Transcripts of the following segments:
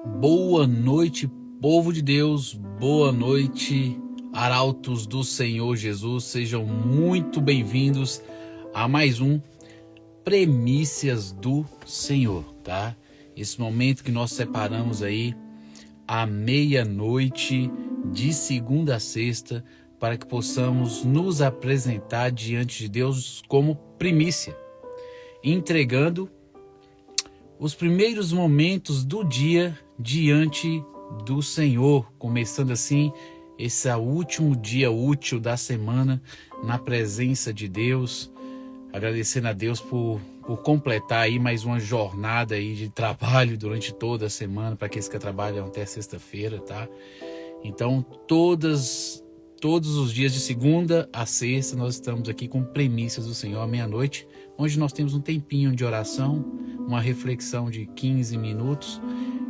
Boa noite, povo de Deus, boa noite, arautos do Senhor Jesus, sejam muito bem-vindos a mais um Primícias do Senhor, tá? Esse momento que nós separamos aí à meia-noite, de segunda a sexta, para que possamos nos apresentar diante de Deus como primícia, entregando os primeiros momentos do dia diante do Senhor, começando assim esse último dia útil da semana na presença de Deus, agradecendo a Deus por completar aí mais uma jornada aí de trabalho durante toda a semana, para aqueles que trabalham até sexta-feira, tá? Então todos os dias de segunda a sexta nós estamos aqui com Primícias do Senhor à meia-noite, onde nós temos um tempinho de oração, uma reflexão de 15 minutos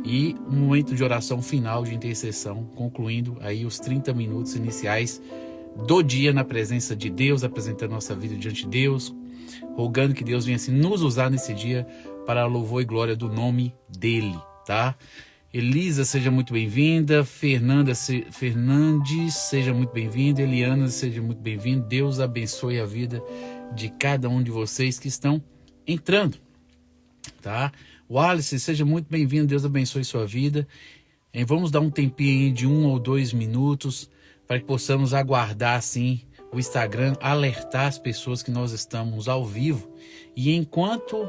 e um momento de oração final de intercessão, concluindo aí os 30 minutos iniciais do dia na presença de Deus, apresentando nossa vida diante de Deus, rogando que Deus venha assim nos usar nesse dia para a louvor e glória do nome dele, tá? Elisa, seja muito bem-vinda. Fernandes, seja muito bem-vinda. Eliana, seja muito bem-vinda. Deus abençoe a vida de cada um de vocês que estão entrando, tá? Wallace, seja muito bem-vindo. Deus abençoe sua vida. Vamos dar um tempinho de 1 ou 2 minutos para que possamos aguardar assim o Instagram, alertar as pessoas que nós estamos ao vivo. E enquanto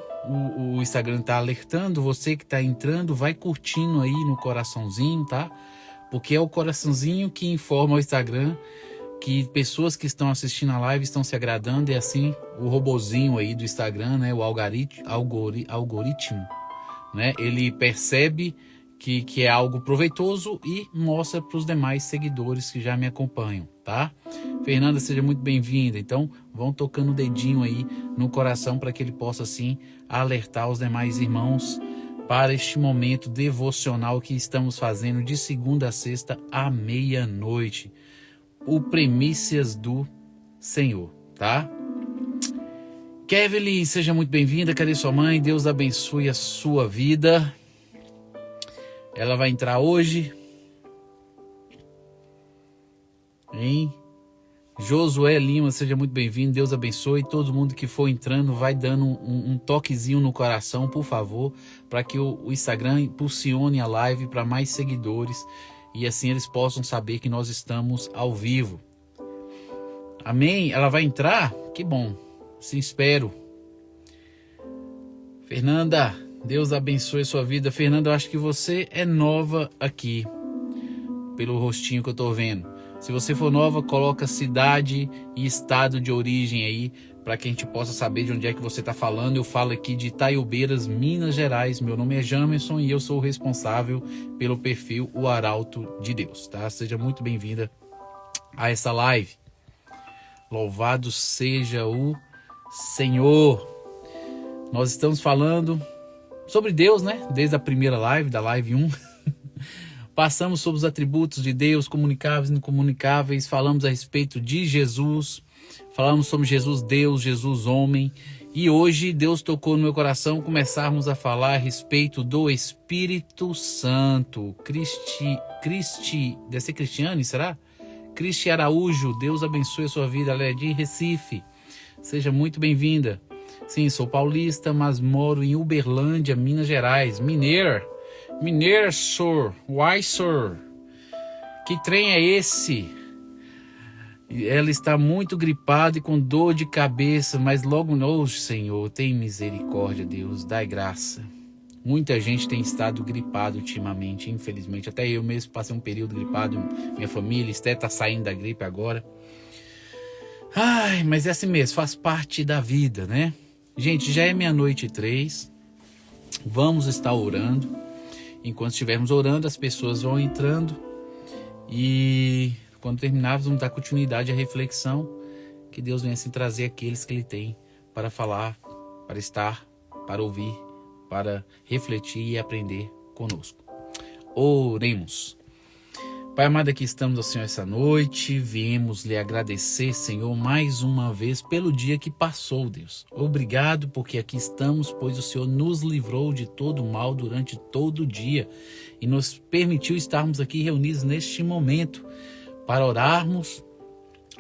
o Instagram está alertando, você que está entrando, vai curtindo aí no coraçãozinho, tá? Porque é o coraçãozinho que informa o Instagram que pessoas que estão assistindo a live estão se agradando, e assim o robozinho aí do Instagram, né, o algoritmo, né, ele percebe que é algo proveitoso e mostra para os demais seguidores que já me acompanham, tá? Fernanda, seja muito bem-vinda. Então, vão tocando o dedinho aí no coração para que ele possa, assim, alertar os demais irmãos para este momento devocional que estamos fazendo de segunda a sexta à meia-noite. O Primícias do Senhor, tá? Kevin, seja muito bem-vinda. Cadê sua mãe? Deus abençoe a sua vida. Ela vai entrar hoje. Hein? Josué Lima, seja muito bem-vindo. Deus abençoe. Todo mundo que for entrando, vai dando um toquezinho no coração, por favor, para que o Instagram impulsione a live para mais seguidores e assim eles possam saber que nós estamos ao vivo. Amém? Ela vai entrar? Que bom. Sim, espero. Fernanda, Deus abençoe a sua vida. Fernanda, eu acho que você é nova aqui, pelo rostinho que eu tô vendo. Se você for nova, coloca cidade e estado de origem aí, para que a gente possa saber de onde é que você está falando. Eu falo aqui de Itaiobeiras, Minas Gerais. Meu nome é Jamerson e eu sou o responsável pelo perfil O Arauto de Deus, tá? Seja muito bem-vinda a essa live. Louvado seja o Senhor. Nós estamos falando sobre Deus, né? Desde a primeira live, da live 1. Passamos sobre os atributos de Deus, comunicáveis e incomunicáveis. Falamos a respeito de Jesus. Falamos sobre Jesus Deus, Jesus homem. E hoje Deus tocou no meu coração começarmos a falar a respeito do Espírito Santo. Deve ser Cristiane, será? Cristi Araújo, Deus abençoe a sua vida. Ela é de Recife. Seja muito bem-vinda. Sim, sou paulista, mas moro em Uberlândia, Minas Gerais. Mineiro, sir. Why, sir? Que trem é esse? Ela está muito gripada e com dor de cabeça, mas logo hoje, Senhor, tem misericórdia, Deus, dai graça. Muita gente tem estado gripado ultimamente, infelizmente. Até eu mesmo passei um período gripado, minha família, Esté está saindo da gripe agora. Ai, mas é assim mesmo, faz parte da vida, né? Gente, já é 00:03, vamos estar orando. Enquanto estivermos orando, as pessoas vão entrando e quando terminarmos, vamos dar continuidade à reflexão, que Deus venha assim trazer aqueles que Ele tem para falar, para estar, para ouvir, para refletir e aprender conosco. Oremos. Pai amado, aqui estamos, ó Senhor, essa noite. Viemos lhe agradecer, Senhor, mais uma vez pelo dia que passou, Deus. Obrigado porque aqui estamos, pois o Senhor nos livrou de todo mal durante todo o dia e nos permitiu estarmos aqui reunidos neste momento para orarmos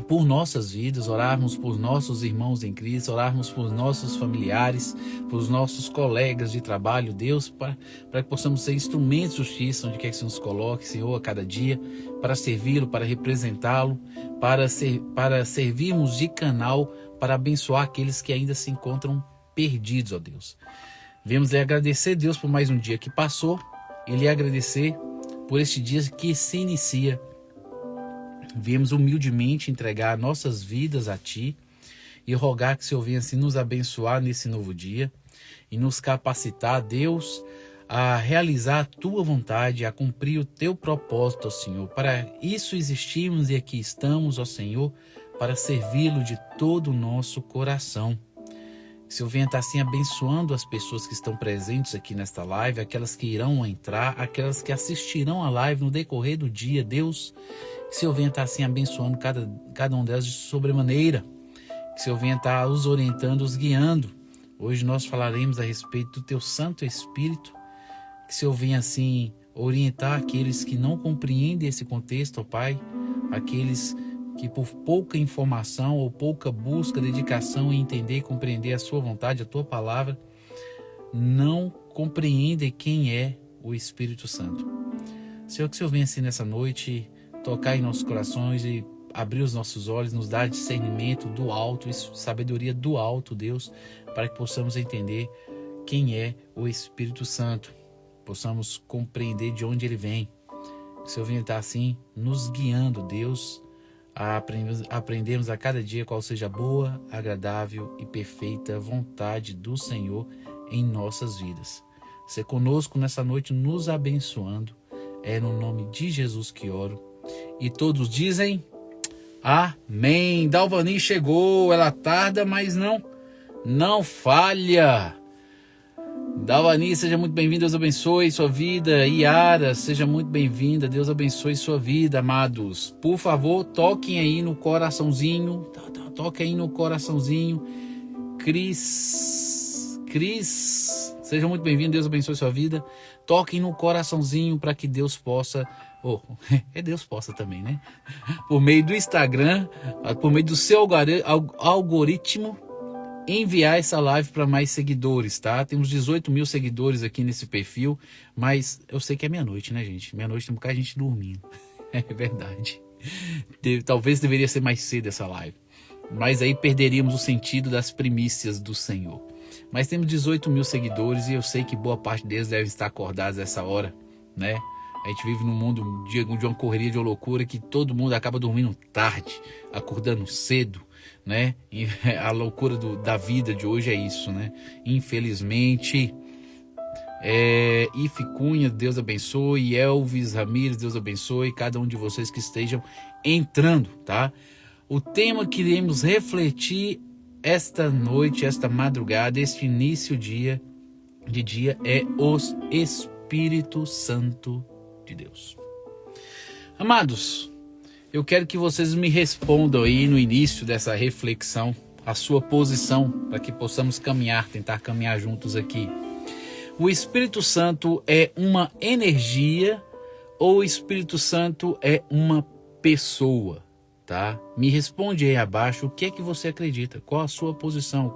por nossas vidas, orarmos por nossos irmãos em Cristo, orarmos por nossos familiares, por nossos colegas de trabalho, Deus, para que possamos ser instrumentos de justiça onde quer que o Senhor nos coloque, Senhor, a cada dia, para servi-lo, para representá-lo, para servirmos de canal para abençoar aqueles que ainda se encontram perdidos, ó Deus. Viemos lhe agradecer, Deus, por mais um dia que passou e lhe agradecer por este dia que se inicia. Viemos humildemente entregar nossas vidas a Ti e rogar que o Senhor venha assim nos abençoar nesse novo dia e nos capacitar, Deus, a realizar a Tua vontade, a cumprir o Teu propósito, ó Senhor. Para isso existimos e aqui estamos, ó Senhor, para servi-lo de todo o nosso coração. Que o Senhor venha estar assim abençoando as pessoas que estão presentes aqui nesta live, aquelas que irão entrar, aquelas que assistirão a live no decorrer do dia, Deus. Que o Senhor venha estar assim abençoando cada um delas de sobremaneira. Que o Senhor venha estar os orientando, os guiando. Hoje nós falaremos a respeito do Teu Santo Espírito. Que o Senhor venha assim orientar aqueles que não compreendem esse contexto, ó Pai. Aqueles que por pouca informação ou pouca busca, dedicação em entender e compreender a Sua vontade, a Tua palavra, não compreendem quem é o Espírito Santo. Senhor, que o Senhor venha assim nessa noite tocar em nossos corações e abrir os nossos olhos, nos dar discernimento do alto, sabedoria do alto, Deus, para que possamos entender quem é o Espírito Santo, possamos compreender de onde ele vem. Que o Senhor venha estar assim nos guiando, Deus, a aprendermos a cada dia qual seja a boa, agradável e perfeita vontade do Senhor em nossas vidas. Ser conosco nessa noite, nos abençoando. É no nome de Jesus que oro. E todos dizem amém. Dalvani chegou, ela tarda, mas não falha. Dalvani, seja muito bem-vinda, Deus abençoe sua vida. Yara, seja muito bem-vinda, Deus abençoe sua vida, amados. Por favor, toquem aí no coraçãozinho, toquem aí no coraçãozinho. Cris, seja muito bem-vindo, Deus abençoe sua vida. Toquem no coraçãozinho para que Deus possa... Deus possa também, né? Por meio do Instagram, por meio do seu algoritmo, enviar essa live para mais seguidores, tá? Temos 18 mil seguidores aqui nesse perfil, mas eu sei que é meia-noite, né, gente? Meia-noite tem um bocado de gente dormindo. É verdade. Talvez deveria ser mais cedo essa live, mas aí perderíamos o sentido das primícias do Senhor. Mas temos 18 mil seguidores e eu sei que boa parte deles devem estar acordados essa hora, né? A gente vive num mundo de uma correria, de uma loucura, que todo mundo acaba dormindo tarde, acordando cedo, né? E a loucura da vida de hoje é isso, né? Infelizmente. Ife Cunha, Deus abençoe. Elvis Ramires, Deus abençoe. Cada um de vocês que estejam entrando, tá? O tema que iremos refletir esta noite, esta madrugada, este início de dia é o Espírito Santo de Deus. Amados, eu quero que vocês me respondam aí no início dessa reflexão a sua posição, para que possamos tentar caminhar juntos aqui. O Espírito Santo é uma energia ou o Espírito Santo é uma pessoa, tá? Me responde aí abaixo o que é que você acredita, qual a sua posição,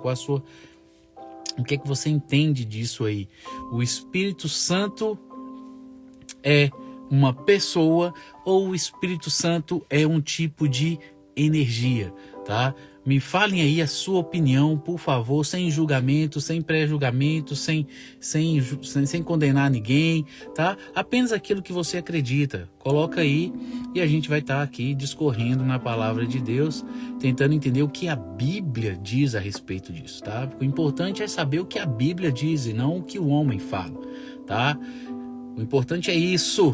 o que é que você entende disso aí. O Espírito Santo é uma pessoa ou o Espírito Santo é um tipo de energia, tá? Me falem aí a sua opinião, por favor, sem julgamento, sem pré-julgamento, sem condenar ninguém, tá? Apenas aquilo que você acredita. Coloca aí e a gente vai estar aqui discorrendo na palavra de Deus, tentando entender o que a Bíblia diz a respeito disso, tá? Porque o importante é saber o que a Bíblia diz e não o que o homem fala, tá? O importante é isso.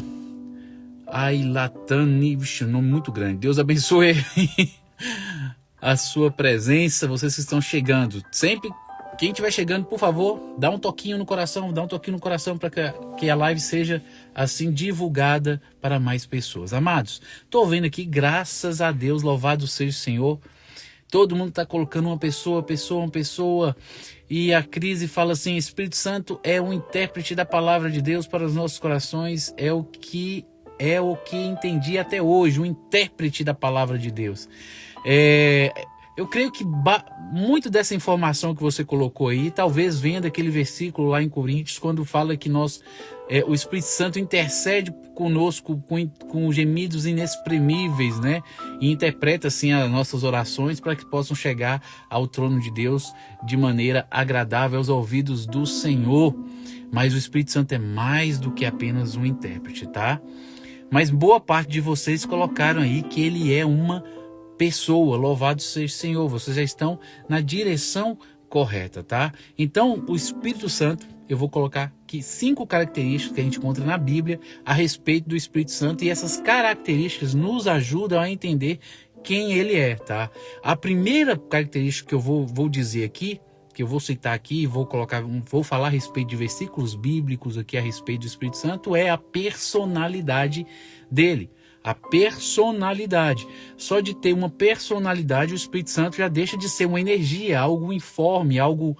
Ailatani, nome muito grande. Deus abençoe a sua presença, vocês que estão chegando. Sempre Quem estiver chegando, por favor, dá um toquinho no coração, para que a live seja assim divulgada para mais pessoas. Amados, estou vendo aqui, graças a Deus, louvado seja o Senhor. Todo mundo está colocando uma pessoa. E a Crise fala assim: Espírito Santo é um intérprete da palavra de Deus para os nossos corações. É o que entendi até hoje, um intérprete da palavra de Deus. Eu creio que muito dessa informação que você colocou aí, talvez venha daquele versículo lá em Coríntios, quando fala que o Espírito Santo intercede conosco com gemidos inexprimíveis, né? E interpreta assim as nossas orações para que possam chegar ao trono de Deus de maneira agradável aos ouvidos do Senhor. Mas o Espírito Santo é mais do que apenas um intérprete, tá? Mas boa parte de vocês colocaram aí que ele é uma pessoa. Louvado seja o Senhor, vocês já estão na direção correta, tá? Então, o Espírito Santo, eu vou colocar aqui 5 características que a gente encontra na Bíblia a respeito do Espírito Santo, e essas características nos ajudam a entender quem ele é, tá? A primeira característica que eu vou dizer aqui, que eu vou citar aqui, vou falar a respeito de versículos bíblicos aqui a respeito do Espírito Santo, é a personalidade dele. A personalidade. Só de ter uma personalidade, o Espírito Santo já deixa de ser uma energia, algo informe, algo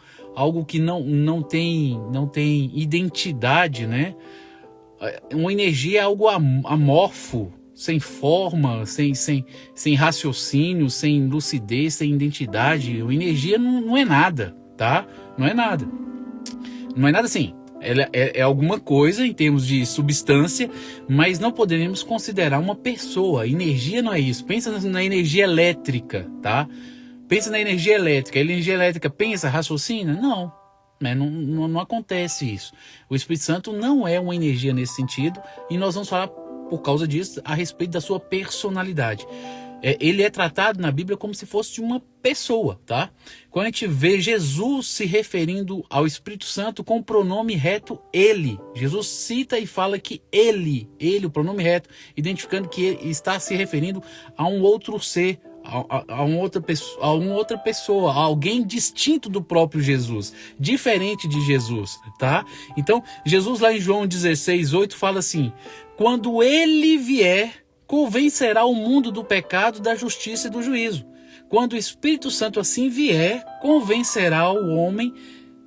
que não tem identidade, né? Uma energia é algo amorfo, sem forma, sem raciocínio, sem lucidez, sem identidade. A energia não é nada, tá? Não é nada. Não é nada assim. Ela é alguma coisa em termos de substância, mas não podemos considerar uma pessoa. Energia não é isso. Pensa na energia elétrica, tá? Pensa na energia elétrica. A energia elétrica pensa, raciocina? Não. Não acontece isso. O Espírito Santo não é uma energia nesse sentido, e nós vamos falar, por causa disso, a respeito da sua personalidade. Ele é tratado na Bíblia como se fosse uma pessoa, tá? Quando a gente vê Jesus se referindo ao Espírito Santo com o pronome reto ele, Jesus cita e fala que ele, o pronome reto, identificando que ele está se referindo a um outro ser, a uma outra pessoa, a alguém distinto do próprio Jesus, diferente de Jesus, tá? Então, Jesus lá em João 16:8 fala assim: quando ele vier, convencerá o mundo do pecado, da justiça e do juízo. Quando o Espírito Santo assim vier, convencerá o homem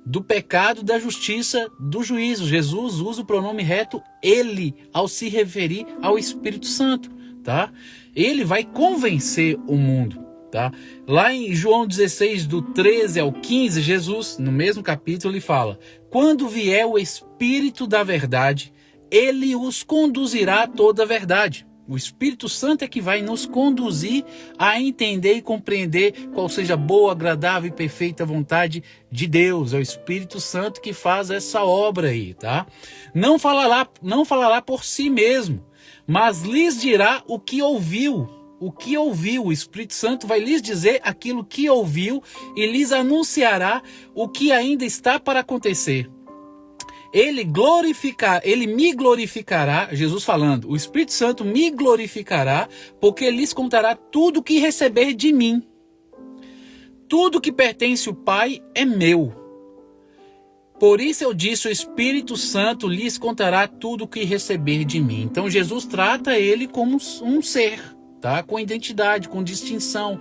do pecado, da justiça, do juízo. Jesus usa o pronome reto ele ao se referir ao Espírito Santo, tá? Ele vai convencer o mundo, tá? Lá em João 16, do 13 ao 15, Jesus, no mesmo capítulo, ele fala: quando vier o Espírito da verdade, ele os conduzirá a toda a verdade. O Espírito Santo é que vai nos conduzir a entender e compreender qual seja a boa, agradável e perfeita vontade de Deus. É o Espírito Santo que faz essa obra aí, tá? Não falará por si mesmo, mas lhes dirá o que ouviu. O Espírito Santo vai lhes dizer aquilo que ouviu e lhes anunciará o que ainda está para acontecer. Ele me glorificará, Jesus falando, o Espírito Santo me glorificará, porque ele lhes contará tudo o que receber de mim. Tudo que pertence ao Pai é meu. Por isso eu disse, o Espírito Santo lhes contará tudo o que receber de mim. Então Jesus trata ele como um ser, tá? Com identidade, com distinção,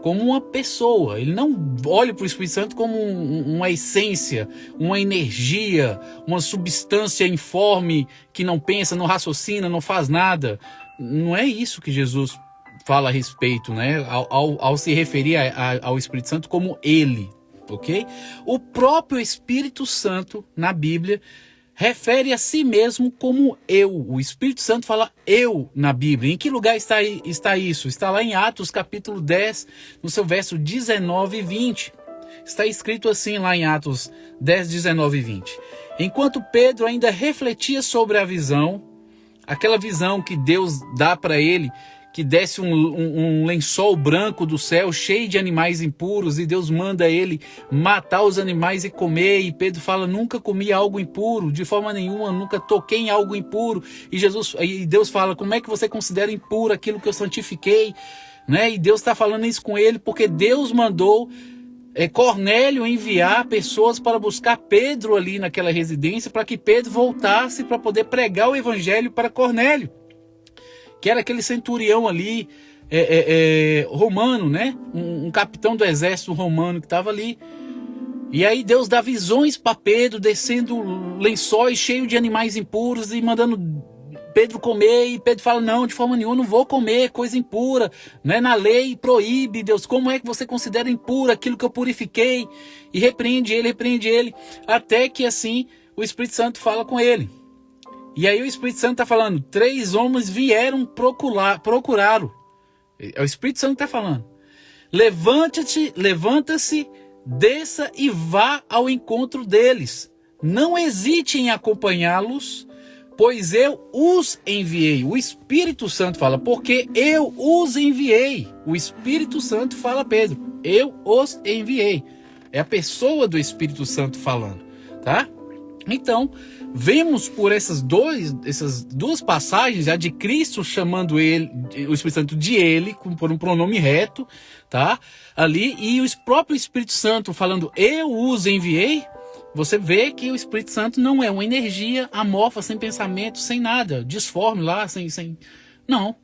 como uma pessoa. Ele não olha para o Espírito Santo como uma essência, uma energia, uma substância informe que não pensa, não raciocina, não faz nada. Não é isso que Jesus fala a respeito, né? Ao se referir ao Espírito Santo como ele, ok? O próprio Espírito Santo na Bíblia refere a si mesmo como eu. O Espírito Santo fala eu na Bíblia. Em que lugar está isso? Está lá em Atos capítulo 10, no seu verso 19 e 20. Está escrito assim lá em Atos 10, 19 e 20. Enquanto Pedro ainda refletia sobre a visão, aquela visão que Deus dá para ele, que desce um lençol branco do céu, cheio de animais impuros, e Deus manda ele matar os animais e comer, e Pedro fala, nunca comi algo impuro, de forma nenhuma, nunca toquei em algo impuro, e Deus fala, como é que você considera impuro aquilo que eu santifiquei? Né? E Deus está falando isso com ele, porque Deus mandou Cornélio enviar pessoas para buscar Pedro ali naquela residência, para que Pedro voltasse para poder pregar o evangelho para Cornélio, que era aquele centurião ali, romano, né? Um capitão do exército romano que estava ali. E aí Deus dá visões para Pedro, descendo lençóis cheios de animais impuros e mandando Pedro comer, e Pedro fala, não, de forma nenhuma, não vou comer coisa impura, né? Na lei proíbe, Deus, como é que você considera impuro aquilo que eu purifiquei? E repreende ele, até que assim o Espírito Santo fala com ele. E aí o Espírito Santo está falando, 3 homens vieram procurá-lo. É o Espírito Santo que está falando. Levanta-se, desça e vá ao encontro deles. Não hesite em acompanhá-los, pois eu os enviei. O Espírito Santo fala, porque eu os enviei. O Espírito Santo fala, Pedro, eu os enviei. É a pessoa do Espírito Santo falando, tá? Então, vemos por essas duas passagens, a de Cristo chamando ele, o Espírito Santo de ele, por um pronome reto, tá? Ali, e o próprio Espírito Santo falando, eu os enviei. Você vê que o Espírito Santo não é uma energia amorfa, sem pensamento, sem nada, disforme lá, sem... Não,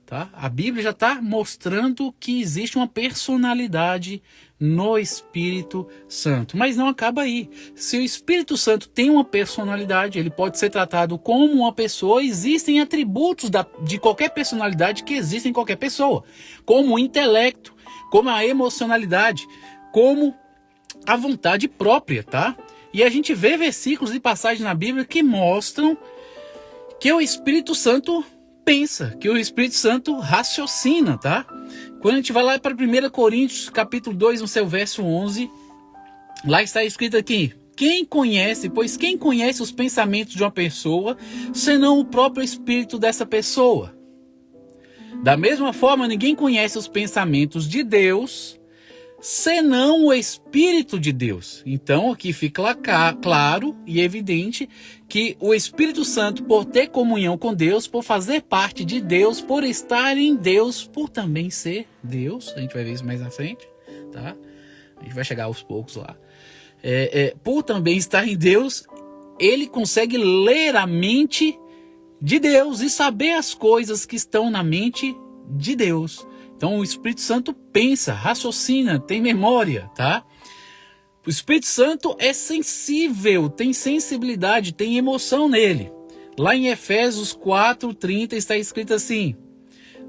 tá? A Bíblia já está mostrando que existe uma personalidade no Espírito Santo. Mas não acaba aí. Se o Espírito Santo tem uma personalidade, ele pode ser tratado como uma pessoa. Existem atributos de qualquer personalidade que existem em qualquer pessoa. Como o intelecto, como a emocionalidade, como a vontade própria, tá? E a gente vê versículos e passagens na Bíblia que mostram que o Espírito Santo pensa, que o Espírito Santo raciocina, tá? Quando a gente vai lá para 1 Coríntios, capítulo 2, no seu verso 11, lá está escrito aqui, pois quem conhece os pensamentos de uma pessoa, senão o próprio Espírito dessa pessoa? Da mesma forma, ninguém conhece os pensamentos de Deus, senão o Espírito de Deus. Então aqui fica claro e evidente que o Espírito Santo, por ter comunhão com Deus, por fazer parte de Deus, por estar em Deus, por também ser Deus, a gente vai ver isso mais na frente, tá? A gente vai chegar aos poucos lá. Por também estar em Deus, ele consegue ler a mente de Deus e saber as coisas que estão na mente de Deus. Então o Espírito Santo pensa, raciocina, tem memória, tá? O Espírito Santo é sensível, tem sensibilidade, tem emoção nele. Lá em Efésios 4:30 está escrito assim: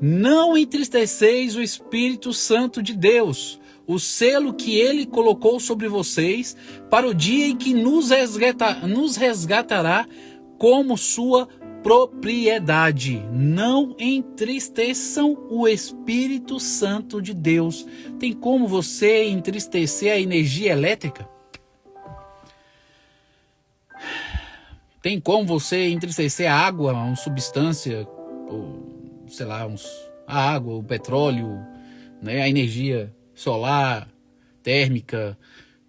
não entristeceis o Espírito Santo de Deus, o selo que ele colocou sobre vocês, para o dia em que nos resgatará como sua propriedade. Não entristeçam o Espírito Santo de Deus. Tem como você entristecer a energia elétrica? Tem como você entristecer a água, uma substância, ou, sei lá, a água, o petróleo, né, a energia solar, térmica?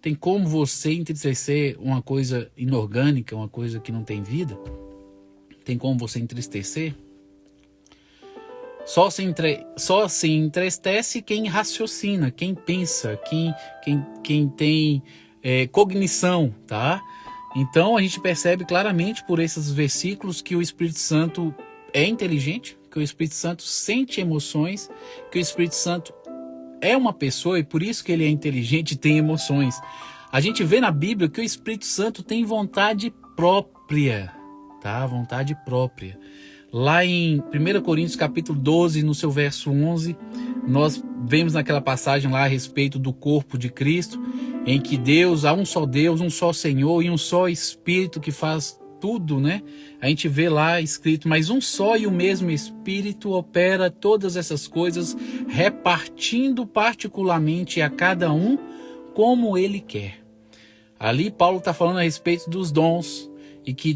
Tem como você entristecer uma coisa inorgânica, uma coisa que não tem vida? Tem como você entristecer? Só se entristece quem raciocina, quem pensa, quem tem cognição, tá? Então a gente percebe claramente por esses versículos que o Espírito Santo é inteligente, que o Espírito Santo sente emoções, que o Espírito Santo é uma pessoa e por isso que ele é inteligente e tem emoções. A gente vê na Bíblia que o Espírito Santo tem vontade própria, tá? Vontade própria. Lá em 1 Coríntios capítulo 12, no seu verso 11, nós vemos naquela passagem lá a respeito do corpo de Cristo, em que há um só Senhor e um só Espírito que faz tudo, né? A gente vê lá escrito, mas um só e o mesmo Espírito opera todas essas coisas, repartindo particularmente a cada um como ele quer. Ali Paulo está falando a respeito dos dons, e que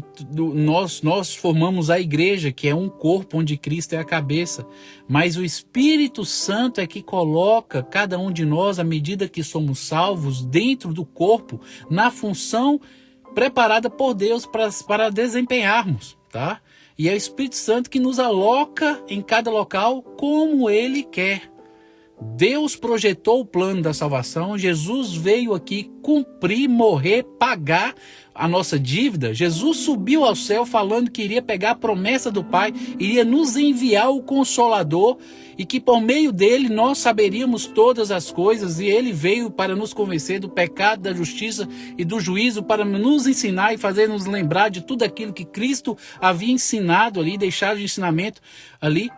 nós formamos a igreja, que é um corpo onde Cristo é a cabeça, mas o Espírito Santo é que coloca cada um de nós, à medida que somos salvos, dentro do corpo, na função preparada por Deus para desempenharmos, tá? E é o Espírito Santo que nos aloca em cada local como Ele quer, Deus projetou o plano da salvação, Jesus veio aqui cumprir, morrer, pagar a nossa dívida. Jesus subiu ao céu falando que iria pegar a promessa do Pai, iria nos enviar o Consolador e que por meio dele nós saberíamos todas as coisas, e ele veio para nos convencer do pecado, da justiça e do juízo, para nos ensinar e fazer nos lembrar de tudo aquilo que Cristo havia ensinado ali, deixado de ensinamento ali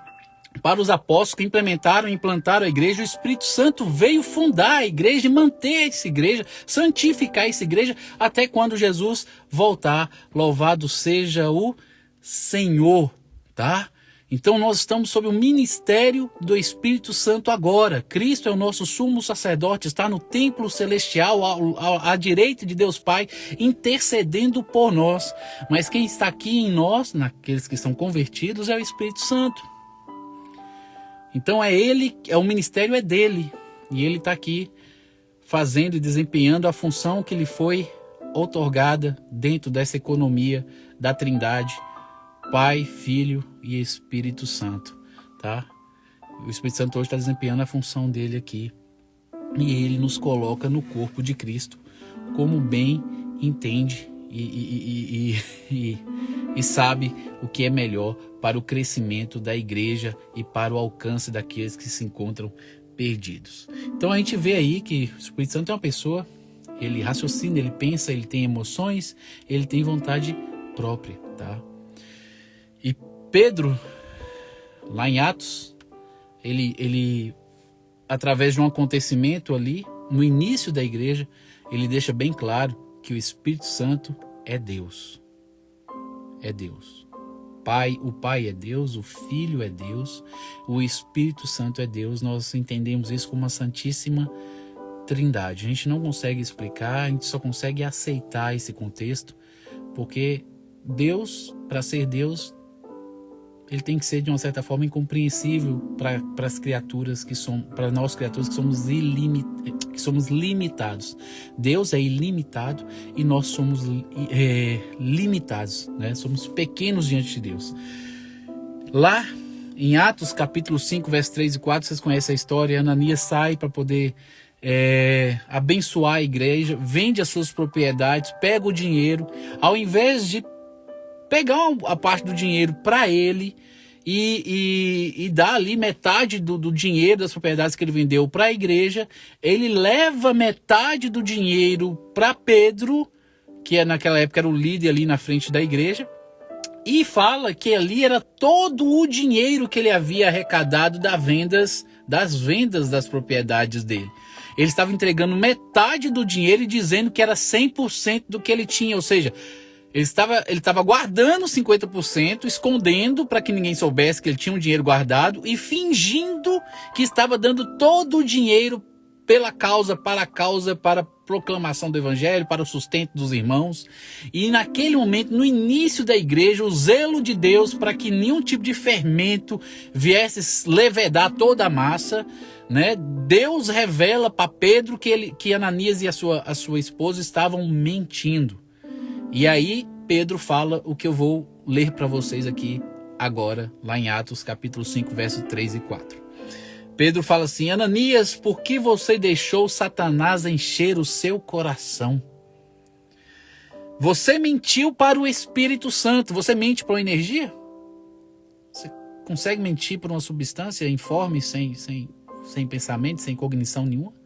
para os apóstolos que implementaram e implantaram a igreja. O Espírito Santo veio fundar a igreja e manter essa igreja, santificar essa igreja até quando Jesus voltar. Louvado seja o Senhor, tá? Então nós estamos sob o ministério do Espírito Santo agora. Cristo é o nosso sumo sacerdote, está no templo celestial, à direita de Deus Pai, intercedendo por nós. Mas quem está aqui em nós, naqueles que são convertidos, é o Espírito Santo. Então é ele, o ministério é dele, e ele está aqui fazendo e desempenhando a função que lhe foi outorgada dentro dessa economia da Trindade, Pai, Filho e Espírito Santo, tá? O Espírito Santo hoje está desempenhando a função dele aqui, e ele nos coloca no corpo de Cristo, como bem entende e sabe o que é melhor para o crescimento da igreja e para o alcance daqueles que se encontram perdidos. Então a gente vê aí que o Espírito Santo é uma pessoa, ele raciocina, ele pensa, ele tem emoções, ele tem vontade própria, tá? E Pedro, lá em Atos, ele através de um acontecimento ali, no início da igreja, ele deixa bem claro que o Espírito Santo é Deus. É Deus. O Pai é Deus, o Filho é Deus, o Espírito Santo é Deus. Nós entendemos isso como uma santíssima trindade. A gente não consegue explicar, a gente só consegue aceitar esse contexto, porque Deus, para ser Deus, ele tem que ser de uma certa forma incompreensível para as criaturas que são, para nós criaturas que somos limitados. Deus é ilimitado e nós somos limitados, né? Somos pequenos diante de Deus. Lá em Atos capítulo 5, versos 3 e 4, vocês conhecem a história. Ananias sai para poder abençoar a igreja, vende as suas propriedades, pega o dinheiro, ao invés de pegar a parte do dinheiro para ele e dar ali metade do dinheiro das propriedades que ele vendeu para a igreja, ele leva metade do dinheiro para Pedro, que naquela época era o líder ali na frente da igreja, e fala que ali era todo o dinheiro que ele havia arrecadado das vendas das propriedades dele. Ele estava entregando metade do dinheiro e dizendo que era 100% do que ele tinha, ou seja, ele estava guardando 50%, escondendo para que ninguém soubesse que ele tinha um dinheiro guardado e fingindo que estava dando todo o dinheiro para a proclamação do evangelho, para o sustento dos irmãos. E naquele momento, no início da igreja, o zelo de Deus para que nenhum tipo de fermento viesse levedar toda a massa, né? Deus revela para Pedro que Ananias e a sua esposa estavam mentindo. E aí Pedro fala o que eu vou ler para vocês aqui agora, lá em Atos capítulo 5, versos 3 e 4. Pedro fala assim: Ananias, por que você deixou Satanás encher o seu coração? Você mentiu para o Espírito Santo. Você mente para uma energia? Você consegue mentir para uma substância informe, sem pensamento, sem cognição nenhuma?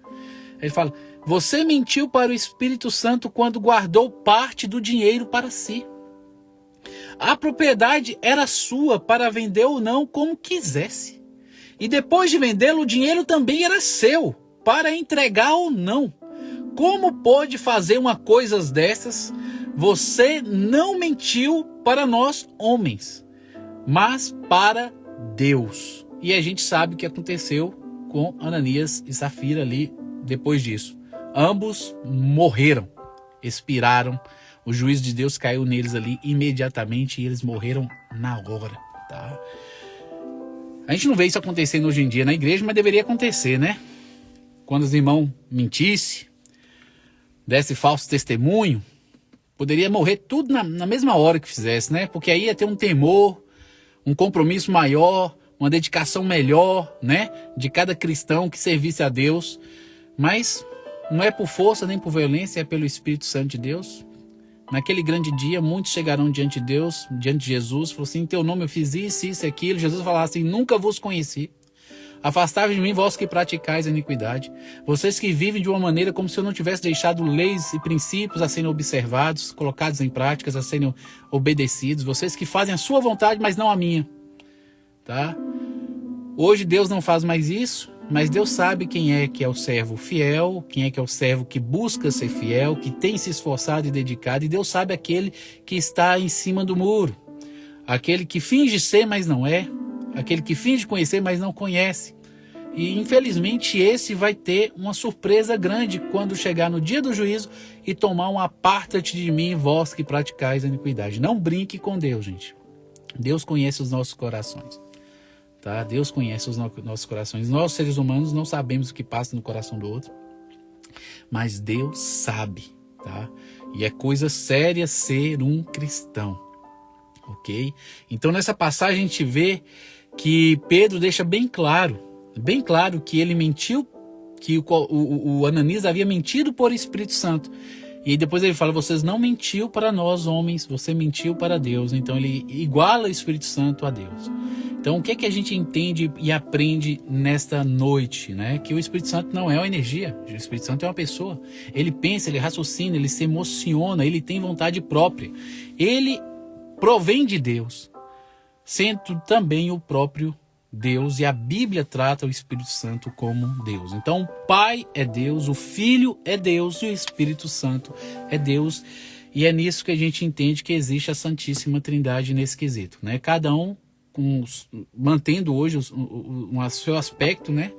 Ele fala: você mentiu para o Espírito Santo quando guardou parte do dinheiro para si. A propriedade era sua para vender ou não como quisesse. E depois de vendê-lo, o dinheiro também era seu para entregar ou não. Como pode fazer uma coisa dessas? Você não mentiu para nós homens, mas para Deus. E a gente sabe o que aconteceu com Ananias e Safira ali depois disso. Ambos morreram, expiraram. O juízo de Deus caiu neles ali imediatamente e eles morreram na hora, tá? A gente não vê isso acontecendo hoje em dia na igreja, mas deveria acontecer, né? Quando os irmãos mentissem, desse falso testemunho, poderia morrer tudo na mesma hora que fizesse, né? Porque aí ia ter um temor, um compromisso maior, uma dedicação melhor, né, de cada cristão que servisse a Deus, mas não é por força nem por violência, é pelo Espírito Santo de Deus. Naquele grande dia, muitos chegarão diante de Deus, diante de Jesus, falou assim, em teu nome eu fiz isso, isso e aquilo. Jesus falava assim, nunca vos conheci. Afastai-vos de mim, vós que praticais a iniquidade. Vocês que vivem de uma maneira como se eu não tivesse deixado leis e princípios a serem observados, colocados em práticas, a serem obedecidos. Vocês que fazem a sua vontade, mas não a minha. Tá? Hoje Deus não faz mais isso, mas Deus sabe quem é que é o servo fiel, quem é que é o servo que busca ser fiel, que tem se esforçado e dedicado, e Deus sabe aquele que está em cima do muro, aquele que finge ser, mas não é, aquele que finge conhecer, mas não conhece. E infelizmente esse vai ter uma surpresa grande quando chegar no dia do juízo e tomar um aparta-te de mim, vós que praticais a iniquidade. Não brinque com Deus, gente. Deus conhece os nossos corações. Tá? Deus conhece os nossos corações. Nós, seres humanos, não sabemos o que passa no coração do outro, mas Deus sabe, tá? E é coisa séria ser um cristão, ok? Então nessa passagem a gente vê que Pedro deixa bem claro que ele mentiu, que o Ananias havia mentido por Espírito Santo. E aí depois ele fala, vocês não mentiu para nós homens, você mentiu para Deus. Então ele iguala o Espírito Santo a Deus. Então o que é que a gente entende e aprende nesta noite, né? Que o Espírito Santo não é uma energia, o Espírito Santo é uma pessoa. Ele pensa, ele raciocina, ele se emociona, ele tem vontade própria. Ele provém de Deus, sendo também o próprio Deus, e a Bíblia trata o Espírito Santo como Deus. Então o Pai é Deus, o Filho é Deus e o Espírito Santo é Deus. E é nisso que a gente entende que existe a Santíssima Trindade nesse quesito, né? Cada um mantendo hoje o seu aspecto, né?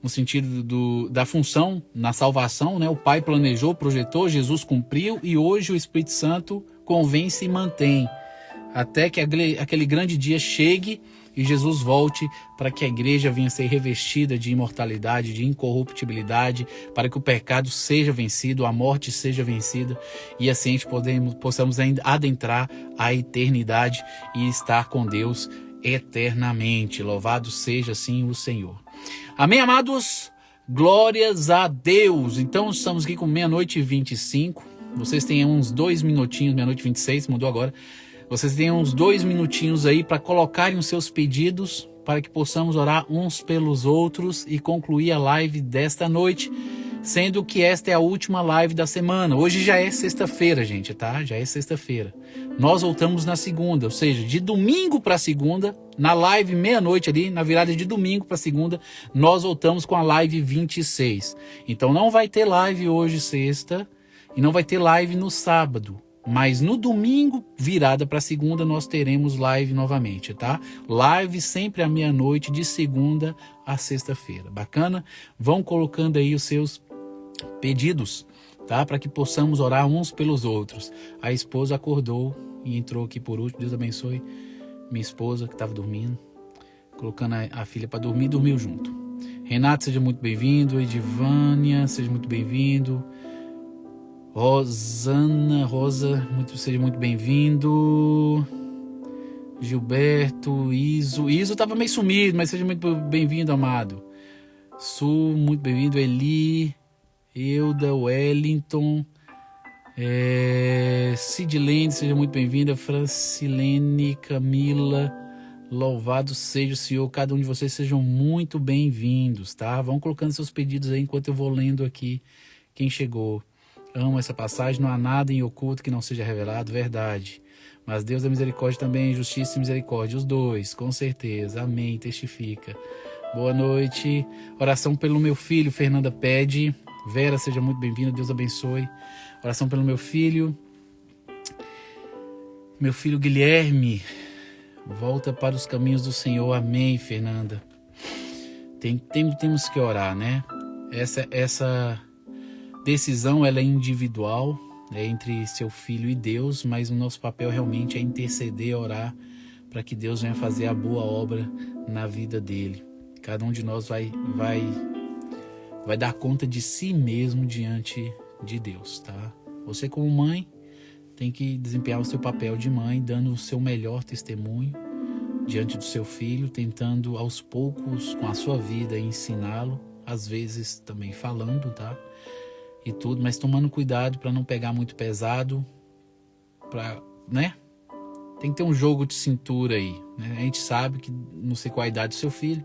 No sentido da função na salvação, né? O Pai planejou, projetou, Jesus cumpriu, e hoje o Espírito Santo convence e mantém até que aquele grande dia chegue e Jesus volte para que a igreja venha a ser revestida de imortalidade, de incorruptibilidade, para que o pecado seja vencido, a morte seja vencida, e assim a gente possamos ainda adentrar a eternidade e estar com Deus eternamente. Louvado seja assim o Senhor. Amém, amados? Glórias a Deus. Então estamos aqui com 00:25. Vocês têm uns 2 minutinhos, 00:26, mudou agora. Vocês têm uns 2 minutinhos aí para colocarem os seus pedidos, para que possamos orar uns pelos outros e concluir a live desta noite, sendo que esta é a última live da semana. Hoje já é sexta-feira, gente, tá? Já é sexta-feira. Nós voltamos na segunda, ou seja, de domingo para segunda, na live 00:00 ali, na virada de domingo para segunda, nós voltamos com a live 26. Então não vai ter live hoje, sexta, e não vai ter live no sábado. Mas no domingo, virada para segunda, nós teremos live novamente, tá? Live sempre à 00:00, de segunda a sexta-feira. Bacana? Vão colocando aí os seus pedidos, tá? Para que possamos orar uns pelos outros. A esposa acordou e entrou aqui por último. Deus abençoe minha esposa que estava dormindo. Colocando a filha para dormir, dormiu junto. Renato, seja muito bem-vindo. Edivânia, seja muito bem-vindo. Rosa, seja muito bem-vindo. Gilberto, Iso estava meio sumido, mas seja muito bem-vindo, amado. Su, muito bem-vindo. Eli, Euda, Wellington, Sidlene, seja muito bem-vinda. Francilene, Camila, louvado seja o Senhor. Cada um de vocês sejam muito bem-vindos, tá? Vão colocando seus pedidos aí enquanto eu vou lendo aqui quem chegou. Amo essa passagem, não há nada em oculto que não seja revelado, verdade. Mas Deus da misericórdia também, justiça e misericórdia, os dois, com certeza, amém, testifica. Boa noite, oração pelo meu filho, Fernanda pede. Vera, seja muito bem-vinda, Deus abençoe. Oração pelo meu filho Guilherme, volta para os caminhos do Senhor, amém, Fernanda. Temos que orar, né? Essa decisão, ela é individual, é entre seu filho e Deus, mas o nosso papel realmente é interceder, orar, para que Deus venha fazer a boa obra na vida dele. Cada um de nós vai dar conta de si mesmo diante de Deus, tá? Você como mãe tem que desempenhar o seu papel de mãe, dando o seu melhor testemunho, diante do seu filho, tentando aos poucos, com a sua vida, ensiná-lo, às vezes também falando, tá? E tudo, mas tomando cuidado para não pegar muito pesado, né? Tem que ter um jogo de cintura aí, né? A gente sabe que, não sei qual a idade do seu filho,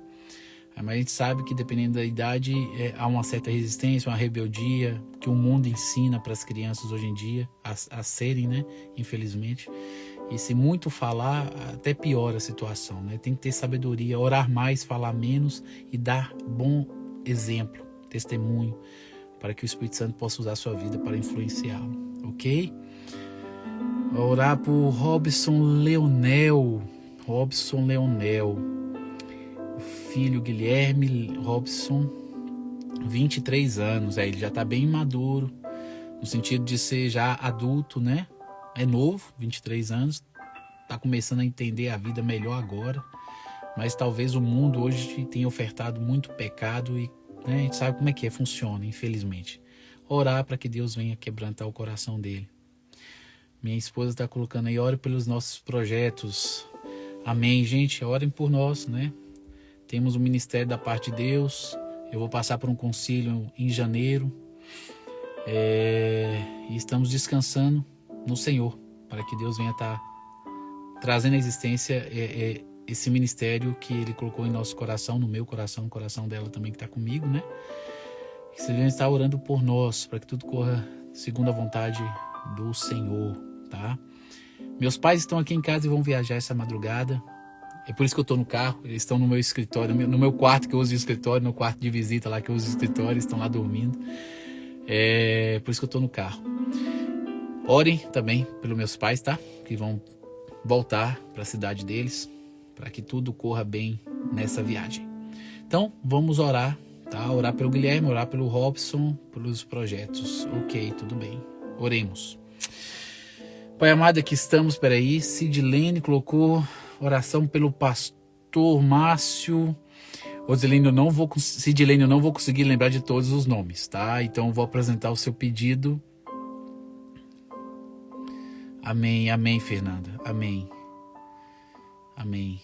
mas a gente sabe que dependendo da idade, há uma certa resistência, uma rebeldia, que o mundo ensina para as crianças hoje em dia a serem, né? Infelizmente. E se muito falar, até piora a situação, né? Tem que ter sabedoria, orar mais, falar menos e dar bom exemplo, testemunho, para que o Espírito Santo possa usar a sua vida para influenciá-lo, ok? Orar por Robson Leonel, o filho Guilherme Robson, 23 anos, ele já está bem maduro, no sentido de ser já adulto, né? É novo, 23 anos, está começando a entender a vida melhor agora, mas talvez o mundo hoje tenha ofertado muito pecado e, né, a gente sabe como é que funciona, infelizmente. Orar para que Deus venha quebrantar o coração dele. Minha esposa está colocando aí, ore pelos nossos projetos. Amém, gente, orem por nós, né? Temos um ministério da parte de Deus, eu vou passar por um concílio em janeiro, e estamos descansando no Senhor, para que Deus venha estar trazendo à existência esse ministério que Ele colocou em nosso coração, no meu coração, no coração dela também que está comigo, né? Que você venha estar orando por nós, para que tudo corra segundo a vontade do Senhor, tá? Meus pais estão aqui em casa e vão viajar essa madrugada, é por isso que eu estou no carro, eles estão no meu escritório, no meu quarto que eu uso de escritório, no quarto de visita lá que eu uso de escritório, eles estão lá dormindo, por isso que eu estou no carro. Orem também pelos meus pais, tá? Que vão voltar para a cidade deles, para que tudo corra bem nessa viagem. Então, vamos orar, tá? Orar pelo Guilherme, orar pelo Robson, pelos projetos. Ok, tudo bem. Oremos. Pai amado, aqui estamos, peraí. Sidilene colocou oração pelo pastor Márcio. Sidilene, eu não vou conseguir lembrar de todos os nomes, tá? Então, eu vou apresentar o seu pedido. Amém, amém, Fernanda, amém, amém,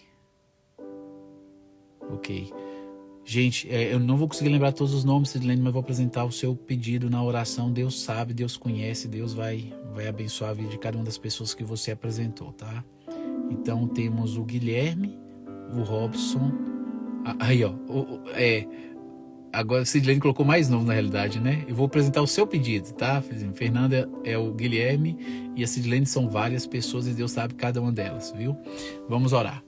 ok. Gente, eu não vou conseguir lembrar todos os nomes, Sidilene, mas vou apresentar o seu pedido na oração. Deus sabe, Deus conhece, Deus vai abençoar a vida de cada uma das pessoas que você apresentou, tá? Então, temos o Guilherme, o Robson, aí ó, agora a Sidilene colocou mais novo na realidade, né? Eu vou apresentar o seu pedido, tá? Fernanda é o Guilherme e a Sidilene são várias pessoas e Deus sabe cada uma delas, viu? Vamos orar.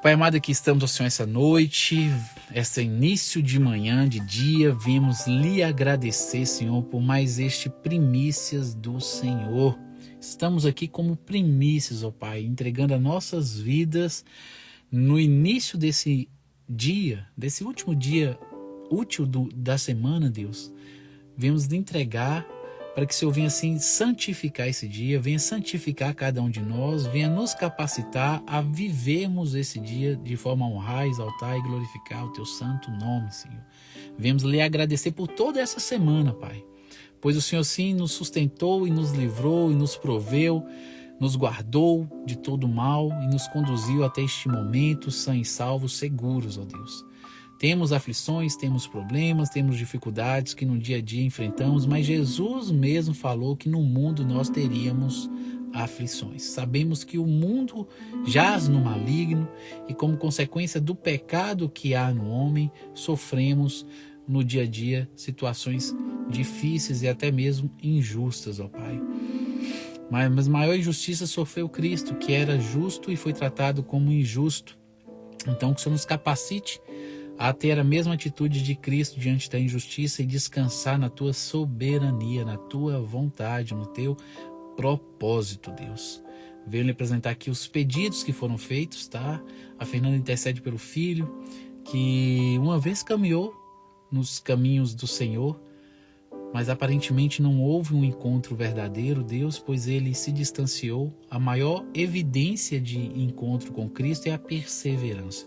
Pai amado, aqui estamos, ó Senhor, essa noite, esse início de manhã, de dia, viemos lhe agradecer, Senhor, por mais este primícias do Senhor. Estamos aqui como primícias, ó Pai, entregando as nossas vidas no início desse dia, desse último dia útil da semana, Deus. Viemos lhe entregar para que o Senhor venha assim santificar esse dia, venha santificar cada um de nós, venha nos capacitar a vivermos esse dia de forma a honrar, exaltar e glorificar o teu santo nome, Senhor. Viemos lhe agradecer por toda essa semana, Pai, pois o Senhor sim nos sustentou e nos livrou e nos proveu, nos guardou de todo mal e nos conduziu até este momento sãos e salvos, seguros, ó Deus. Temos aflições, temos problemas, temos dificuldades que no dia a dia enfrentamos, mas Jesus mesmo falou que no mundo nós teríamos aflições. Sabemos que o mundo jaz no maligno e como consequência do pecado que há no homem, sofremos no dia a dia situações difíceis e até mesmo injustas, ó Pai. Mas maior injustiça sofreu Cristo, que era justo e foi tratado como injusto. Então que o Senhor nos capacite a ter a mesma atitude de Cristo diante da injustiça e descansar na tua soberania, na tua vontade, no teu propósito, Deus. Venho lhe apresentar aqui os pedidos que foram feitos, tá? A Fernanda intercede pelo filho, que uma vez caminhou nos caminhos do Senhor, mas aparentemente não houve um encontro verdadeiro, Deus, pois ele se distanciou. A maior evidência de encontro com Cristo é a perseverança.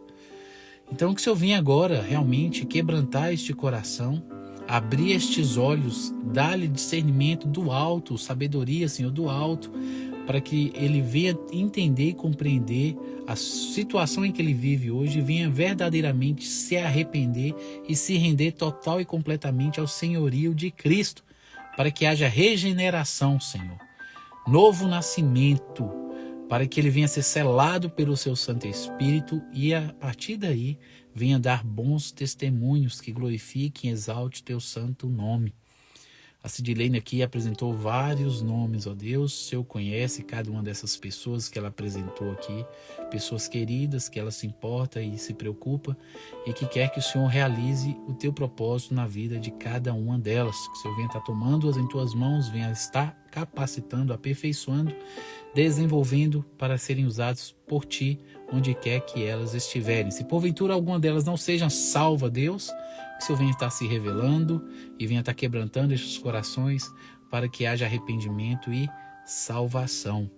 Então que o Senhor venha agora realmente quebrantar este coração, abrir estes olhos, dar-lhe discernimento do alto, sabedoria, Senhor, do alto, para que ele venha entender e compreender a situação em que ele vive hoje, venha verdadeiramente se arrepender e se render total e completamente ao senhorio de Cristo, para que haja regeneração, Senhor, novo nascimento, para que ele venha ser selado pelo seu Santo Espírito e a partir daí venha dar bons testemunhos que glorifiquem e exalte teu santo nome. A Sidilene aqui apresentou vários nomes, ó Deus, o Senhor conhece cada uma dessas pessoas que ela apresentou aqui, pessoas queridas, que ela se importa e se preocupa e que quer que o Senhor realize o teu propósito na vida de cada uma delas, que o Senhor venha estar tomando-as em tuas mãos, venha estar capacitando, aperfeiçoando, desenvolvendo para serem usados por ti, onde quer que elas estiverem. Se porventura alguma delas não seja salva, Deus, que o Senhor venha estar se revelando e venha estar quebrantando estes corações para que haja arrependimento e salvação.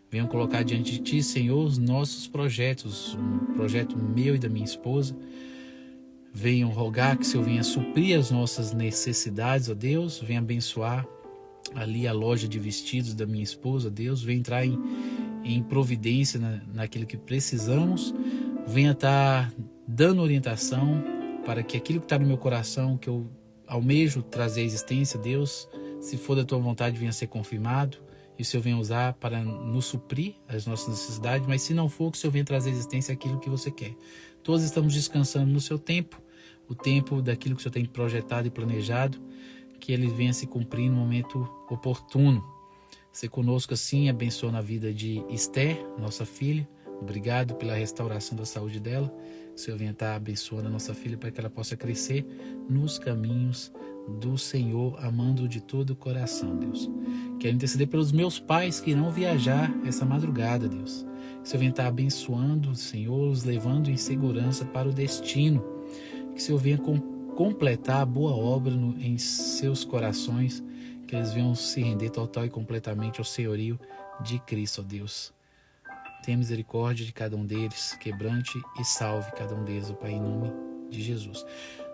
Venham colocar diante de ti, Senhor, os nossos projetos, um projeto meu e da minha esposa. Venham rogar que o Senhor venha suprir as nossas necessidades, ó Deus, venha abençoar ali a loja de vestidos da minha esposa, Deus, venha entrar em providência naquilo que precisamos, venha estar dando orientação para que aquilo que está no meu coração, que eu almejo trazer à existência, Deus, se for da tua vontade, venha ser confirmado e o Senhor venha usar para nos suprir as nossas necessidades, mas se não for, que o Senhor venha trazer à existência aquilo que você quer. Todos estamos descansando no seu tempo, o tempo daquilo que o Senhor tem projetado e planejado, que ele venha se cumprir no momento oportuno. Ser conosco assim, abençoa na vida de Esther, nossa filha. Obrigado pela restauração da saúde dela. O Senhor venha estar abençoando a nossa filha para que ela possa crescer nos caminhos do Senhor, amando de todo o coração, Deus. Quero interceder pelos meus pais que irão viajar essa madrugada, Deus. Que o Senhor venha estar abençoando, Senhor, os levando em segurança para o destino. Que o Senhor venha completar a boa obra em seus corações, que eles venham se render total e completamente ao senhorio de Cristo, ó Deus. Tenha misericórdia de cada um deles, quebrante e salve cada um deles, ó Pai, em nome de Jesus.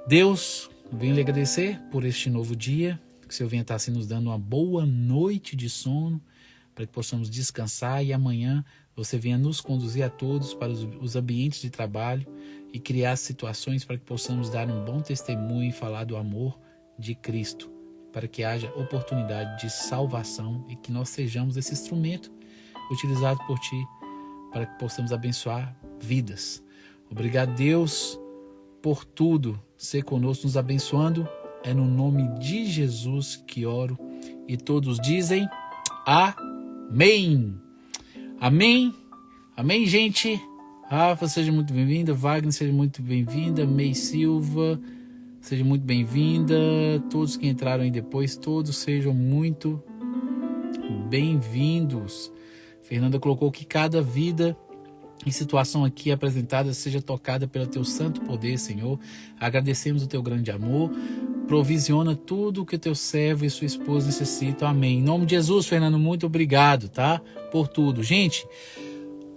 Deus, venho lhe agradecer por este novo dia, que o Senhor venha estar assim nos dando uma boa noite de sono, para que possamos descansar e amanhã você venha nos conduzir a todos para os ambientes de trabalho e criar situações para que possamos dar um bom testemunho e falar do amor de Cristo, para que haja oportunidade de salvação e que nós sejamos esse instrumento utilizado por Ti para que possamos abençoar vidas. Obrigado, Deus, por tudo. Ser conosco, nos abençoando. É no nome de Jesus que oro e todos dizem amém. Amém. Amém, gente. Rafa, seja muito bem-vinda. Wagner, seja muito bem-vinda. May Silva, seja muito bem-vinda. Todos que entraram aí depois, todos sejam muito bem-vindos. Fernanda colocou que cada vida e situação aqui apresentada seja tocada pelo teu santo poder, Senhor. Agradecemos o teu grande amor. Provisiona tudo o que o teu servo e sua esposa necessitam. Amém. Em nome de Jesus, Fernando, muito obrigado, tá? Por tudo. Gente,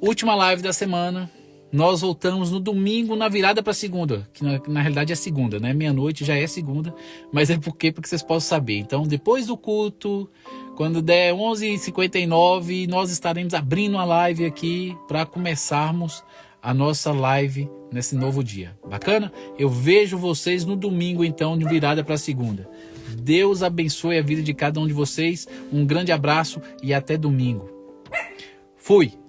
última live da semana. Nós voltamos no domingo, na virada para segunda, que na realidade é segunda, né? Meia-noite já é segunda, mas é porque vocês possam saber. Então, depois do culto, quando der 11h59, nós estaremos abrindo uma live aqui para começarmos a nossa live nesse novo dia. Bacana? Eu vejo vocês no domingo, então, de virada para segunda. Deus abençoe a vida de cada um de vocês. Um grande abraço e até domingo. Fui!